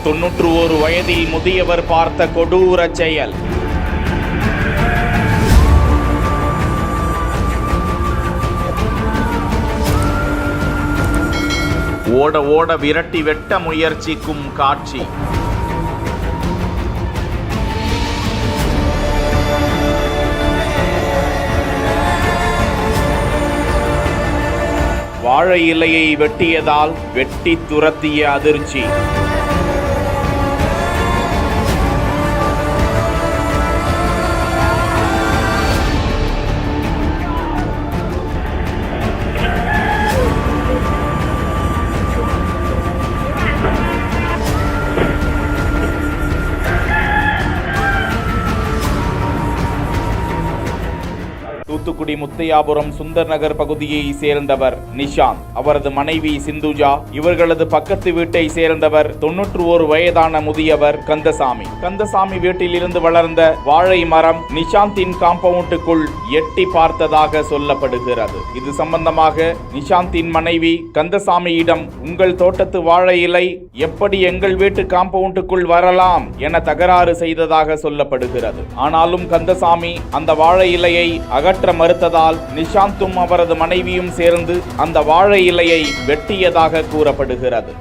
91 வயதில் முதியவர் பார்த்த கொடூர செயல். ஓட ஓட விரட்டி வெட்ட முயற்சிக்கும் காட்சி. வாழை இலையை வெட்டியதால் வெட்டி துரத்திய அதிர்ச்சி. தூத்துக்குடி முத்தையாபுரம் சுந்தர் நகர் பகுதியை சேர்ந்தவர் நிஷாந்த், அவரது மனைவி சிந்துஜா, இவர்களது பக்கத்து வீட்டை சேர்ந்தவர் 91 வயதான முதியவர் கந்தசாமி. கந்தசாமி வீட்டில் இருந்து வளர்ந்த வாழை மரம் நிஷாந்தின் காம்பவுண்டுக்குள் எட்டி பார்த்ததாக சொல்லப்படுகிறது. இது சம்பந்தமாக நிஷாந்தின் மனைவி கந்தசாமியிடம், உங்கள் தோட்டத்து வாழை இலை எப்படி எங்கள் வீட்டு காம்பவுண்டுக்குள் வரலாம் என தகராறு செய்ததாக சொல்லப்படுகிறது. ஆனாலும் கந்தசாமி அந்த வாழை இலையை அகற்ற மறுத்ததால் நிஷாந்தும் அவரது மனைவியும் சேர்ந்து அந்த வாழை இலையை வெட்டியதாக கூறப்படுகிறது.